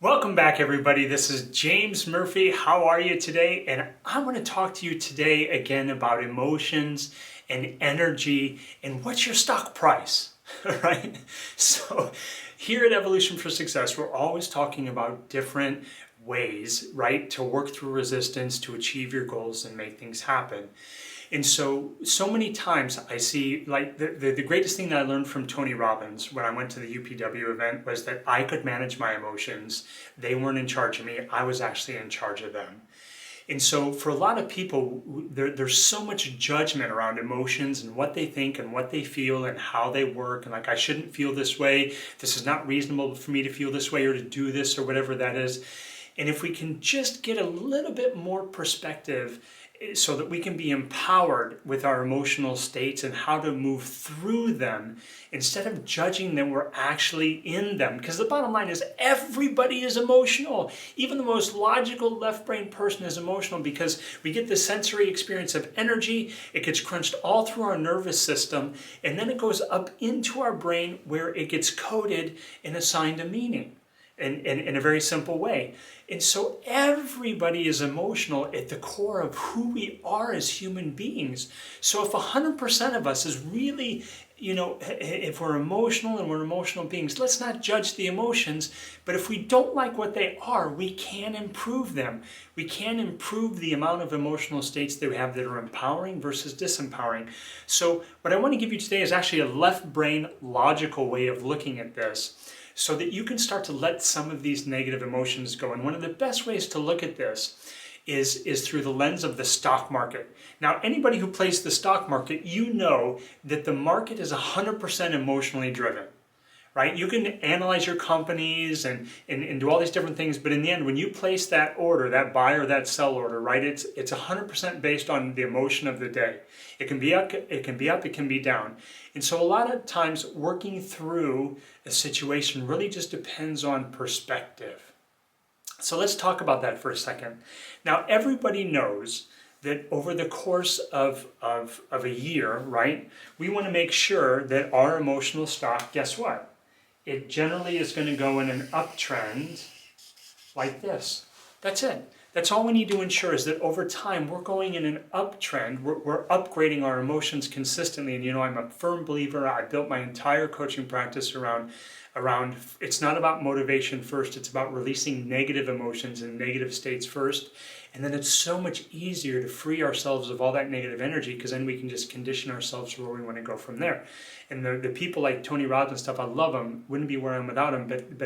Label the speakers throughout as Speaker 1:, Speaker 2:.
Speaker 1: Welcome back, everybody. This is James Murphy. How are you today? And I want to talk to you today again about emotions and energy and what's your stock price, right? So here at Evolution for Success, we're always talking about different ways, right, to work through resistance, to achieve your goals and make things happen. And so many times I see, like, the greatest thing that I learned from Tony Robbins when I went to the UPW event was that I could manage my emotions. They weren't in charge of me. I was actually in charge of them. And so for a lot of people, there's so much judgment around emotions and what they think and what they feel and how they work. And like, I shouldn't feel this way. This is not reasonable for me to feel this way or to do this or whatever that is. And if we can just get a little bit more perspective so that we can be empowered with our emotional states and how to move through them instead of judging that we're actually in them. Because the bottom line is everybody is emotional. Even the most logical left brain person is emotional because we get the sensory experience of energy. It gets crunched all through our nervous system and then it goes up into our brain where it gets coded and assigned a meaning. In a very simple way. And so everybody is emotional at the core of who we are as human beings. So if 100% of us is really, if we're emotional and we're emotional beings, let's not judge the emotions, but if we don't like what they are, we can improve them. We can improve the amount of emotional states that we have that are empowering versus disempowering. So what I want to give you today is actually a left brain logical way of looking at this, so that you can start to let some of these negative emotions go. And one of the best ways to look at this is through the lens of the stock market. Now, anybody who plays the stock market, you know that the market is 100% emotionally driven, right? You can analyze your companies and do all these different things, but in the end, when you place that order, that buy or that sell order, right, it's 100% based on the emotion of the day. It can be up, it can be up, it can be down. And so a lot of times working through a situation really just depends on perspective. So let's talk about that for a second. Now, everybody knows that over the course of a year, right, we want to make sure that our emotional stock, guess what? It generally is going to go in an uptrend like this. That's it. That's all we need to ensure is that over time we're going in an uptrend. We're upgrading our emotions consistently. And I'm a firm believer. I built my entire coaching practice around it's not about motivation first. It's about releasing negative emotions and negative states first. And then it's so much easier to free ourselves of all that negative energy because then we can just condition ourselves for where we want to go from there. And the people like Tony Robbins and stuff, I love them, wouldn't be where I am without them, but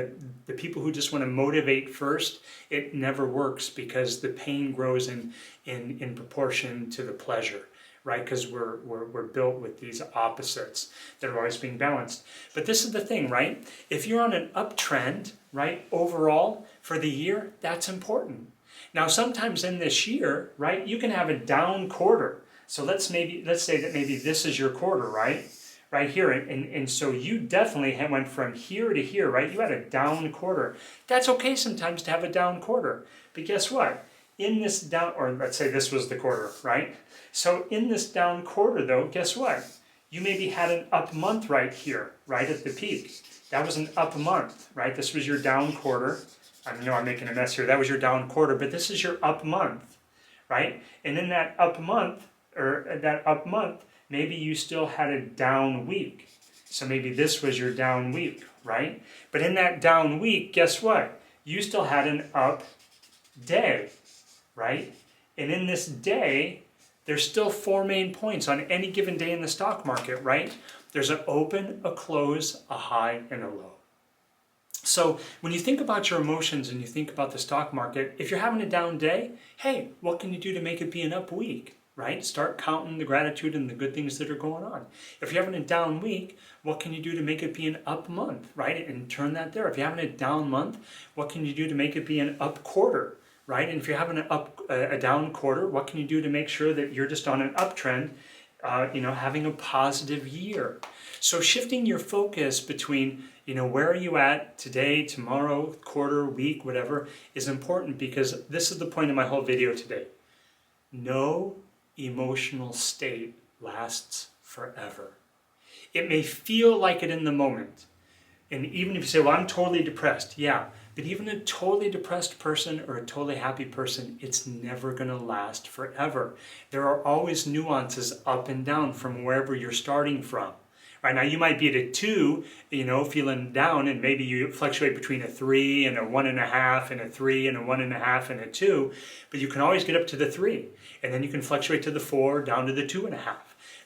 Speaker 1: the people who just want to motivate first, it never works because the pain grows in proportion to the pleasure, right? Because we're built with these opposites that are always being balanced. But this is the thing, right? If you're on an uptrend, right, overall for the year, that's important. Now, sometimes in this year, right, you can have a down quarter. So let's say that maybe this is your quarter, right? Right here, and so you definitely went from here to here, right? You had a down quarter. That's okay sometimes to have a down quarter, but guess what? In this down, or let's say this was the quarter, right? So in this down quarter though, guess what? You maybe had an up month right here, right at the peak. That was an up month, right? This was your down quarter. I know I'm making a mess here. That was your down quarter, but this is your up month, right? And in that up month, maybe you still had a down week. So maybe this was your down week, right? But in that down week, guess what? You still had an up day, right? And in this day, there's still 4 main points on any given day in the stock market, right? There's an open, a close, a high, and a low. So when you think about your emotions and you think about the stock market, if you're having a down day, hey, what can you do to make it be an up week? Right? Start counting the gratitude and the good things that are going on. If you're having a down week, what can you do to make it be an up month, right? And turn that there. If you're having a down month, what can you do to make it be an up quarter, right? And if you're having a down quarter, what can you do to make sure that you're just on an uptrend, having a positive year? So shifting your focus between, where are you at today, tomorrow, quarter, week, whatever, is important because this is the point of my whole video today. No emotional state lasts forever. It may feel like it in the moment. And even if you say, well, I'm totally depressed. Yeah, But even a totally depressed person or a totally happy person, it's never going to last forever. There are always nuances up and down from wherever you're starting from. Right now, you might be at a 2, feeling down, and maybe you fluctuate between a 3 and a 1.5 and a 3 and a 1.5 and a 2, but you can always get up to the 3, and then you can fluctuate to the 4, down to the 2.5.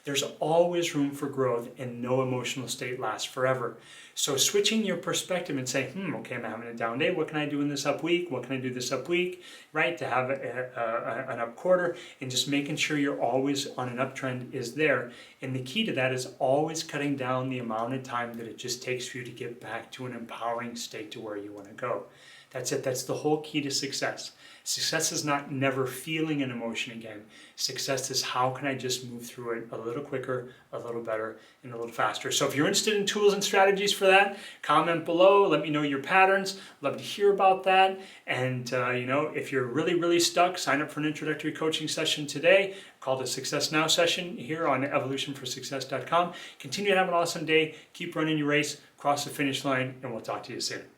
Speaker 1: There's always room for growth, and no emotional state lasts forever. So switching your perspective and saying, okay, I'm having a down day. What can I do in this up week? What can I do this up week, right? To have an up quarter, and just making sure you're always on an uptrend is there. And the key to that is always cutting down the amount of time that it just takes for you to get back to an empowering state to where you want to go. That's it. That's the whole key to success. Success is not never feeling an emotion again. Success is how can I just move through it a little quicker, a little better, and a little faster. So if you're interested in tools and strategies for that, comment below. Let me know your patterns. Love to hear about that. And if you're really, really stuck, sign up for an introductory coaching session today called a Success Now session here on evolutionforsuccess.com. Continue to have an awesome day. Keep running your race, cross the finish line, and we'll talk to you soon.